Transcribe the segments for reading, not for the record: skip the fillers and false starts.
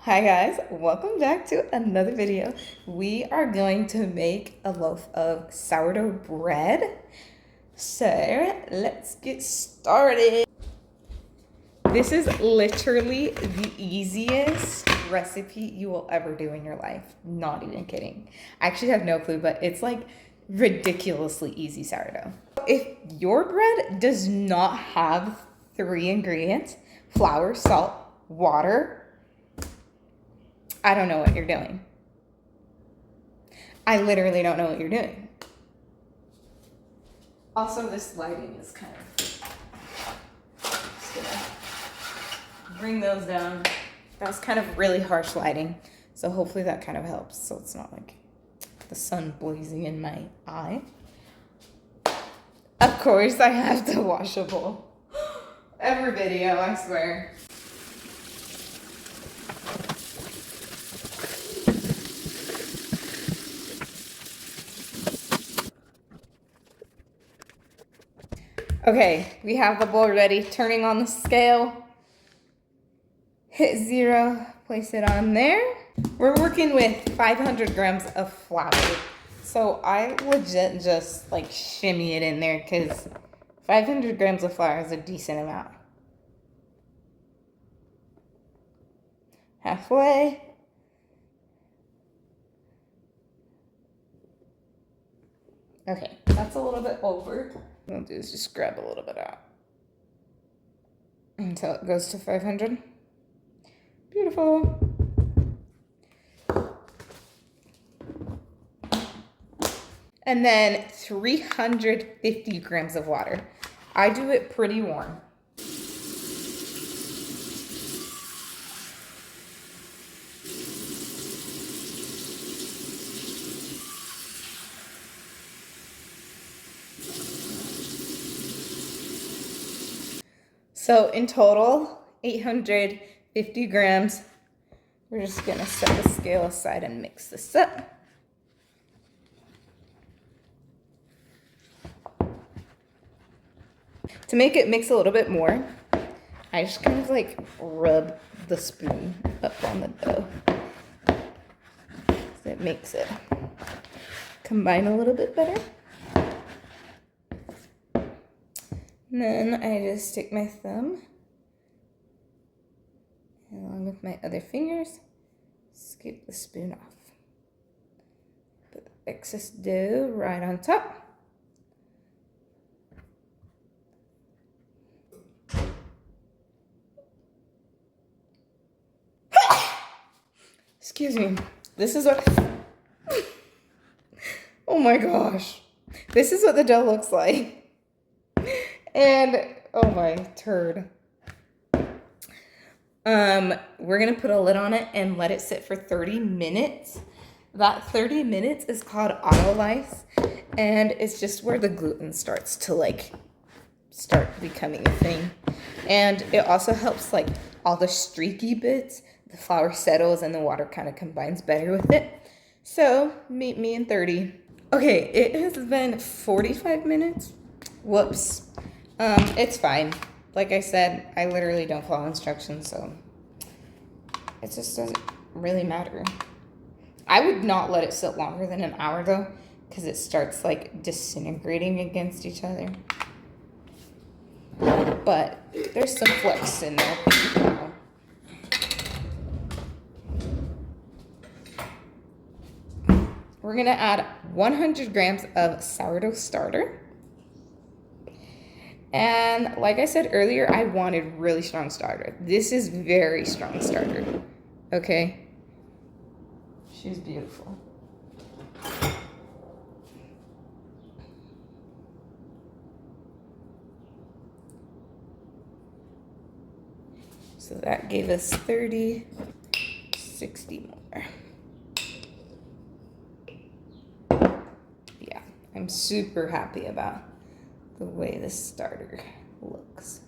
Hi guys, welcome back to another video. We are going to make a loaf of sourdough bread. So let's get started. This is literally the easiest recipe you will ever do in your life. Not even kidding. I actually have no clue, but it's like ridiculously easy sourdough. If your bread does not have 3 ingredients, flour, salt, water, I don't know what you're doing. I literally don't know what you're doing. Also, this lighting is kind of, just gonna bring those down. That was kind of really harsh lighting, so hopefully that kind of helps, so it's not like the sun blazing in my eye. Of course, I have the washable. Every video, I swear. Okay, we have the bowl ready. Turning on the scale. Hit 0, place it on there. We're working with 500 grams of flour. So I legit just like shimmy it in there because 500 grams of flour is a decent amount. Halfway. Okay, that's a little bit over. What I'll do is just grab a little bit out until it goes to 500. Beautiful. And then 350 grams of water. I do it pretty warm. So in total, 850 grams. We're just gonna set the scale aside and mix this up. To make it mix a little bit more, I just kind of like rub the spoon up on the dough. So it makes it combine a little bit better. And then I just take my thumb along with my other fingers, scoop the spoon off. Put the excess dough right on top. Excuse me. This is what, oh my gosh. This is what the dough looks like. And, oh my turd. We're gonna put a lid on it and let it sit for 30 minutes. That 30 minutes is called autolyse, and it's just where the gluten starts to like start becoming a thing. And it also helps like all the streaky bits, the flour settles and the water kind of combines better with it. So meet me in 30. Okay, it has been 45 minutes. Whoops. It's fine. Like I said, I literally don't follow instructions, so it just doesn't really matter. I would not let it sit longer than an hour though, because it starts like disintegrating against each other. But there's some flex in there. We're gonna add 100 grams of sourdough starter. And like I said earlier, I wanted really strong starter. This is very strong starter, okay? She's beautiful. So that gave us 30, 60 more. Yeah, I'm super happy about the way this starter looks.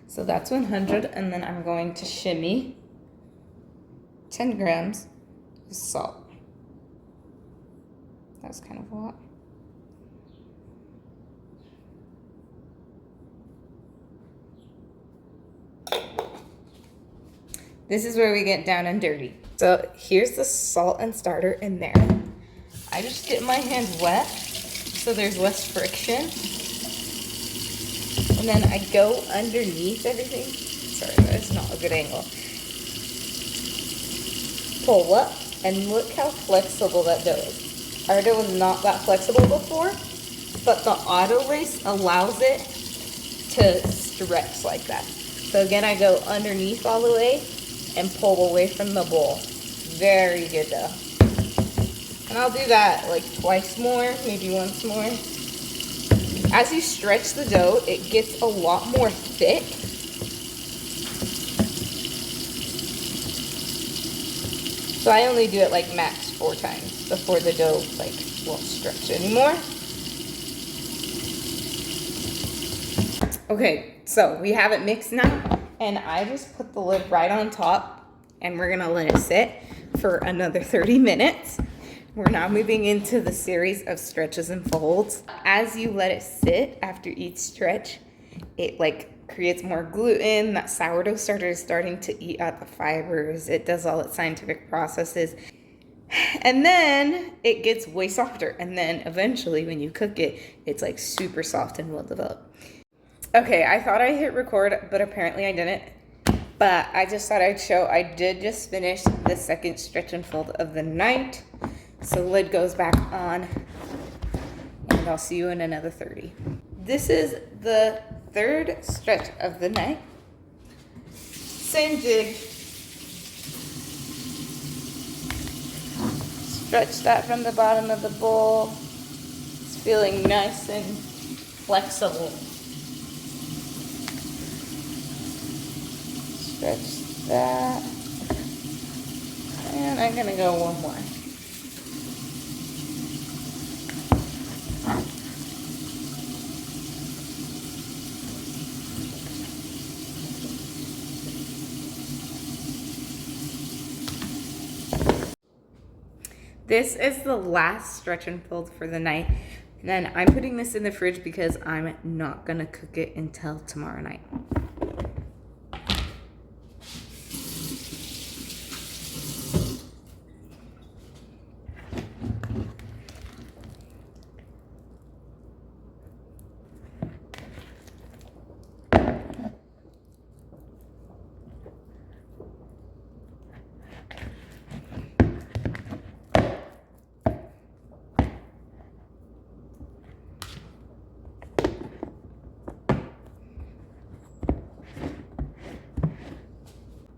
So that's 100, and then I'm going to shimmy 10 grams of salt. That was kind of a lot. This is where we get down and dirty. So here's the salt and starter in there. I just get my hand wet so there's less friction. And then I go underneath everything. Sorry, that's not a good angle. Pull up, and look how flexible that dough is. Our dough was not that flexible before, but the autolyse allows it to stretch like that. So again, I go underneath all the way and pull away from the bowl. Very good dough. And I'll do that like twice more, maybe once more. As you stretch the dough, it gets a lot more thick. So I only do it like max 4 times before the dough like won't stretch anymore. Okay, so we have it mixed now, and I just put the lid right on top, and we're gonna let it sit for another 30 minutes. We're now moving into the series of stretches and folds. As you let it sit after each stretch, it like creates more gluten. That sourdough starter is starting to eat out the fibers. It does all its scientific processes. And then it gets way softer. And then eventually when you cook it, it's like super soft and well developed. Okay, I thought I hit record, but apparently I didn't. But I just thought I'd show I did just finish the second stretch and fold of the night. So the lid goes back on, and I'll see you in another 30. This is the third stretch of the night. Same jig. Stretch that from the bottom of the bowl. It's feeling nice and flexible. Stretch that. And I'm gonna go one more. This is the last stretch and fold for the night. And then I'm putting this in the fridge because I'm not gonna cook it until tomorrow night.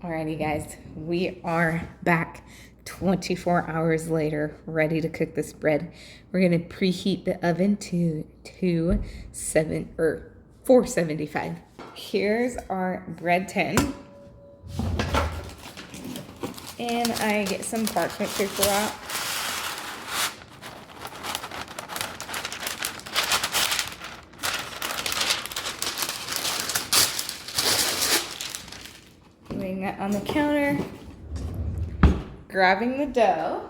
Alrighty guys, we are back 24 hours later, ready to cook this bread. We're gonna preheat the oven to 475. Here's our bread tin. And I get some parchment paper out. Putting that on the counter, grabbing the dough.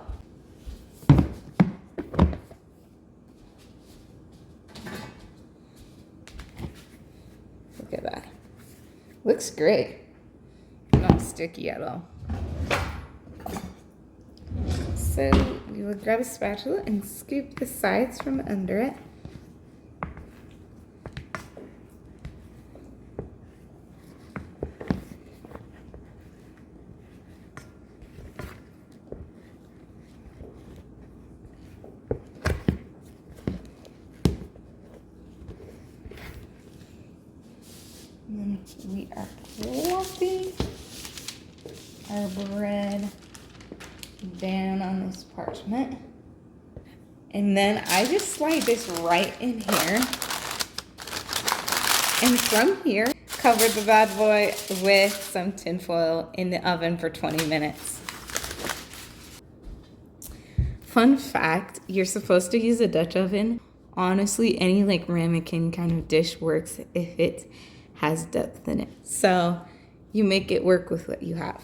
Look at that. Looks great. Not sticky at all. So we will grab a spatula and scoop the sides from under it. And then we are plopping our bread down on this parchment. And then I just slide this right in here. And from here, cover the bad boy with some tin foil in the oven for 20 minutes. Fun fact, you're supposed to use a Dutch oven. Honestly, any like ramekin kind of dish works if it has depth in it. So you make it work with what you have.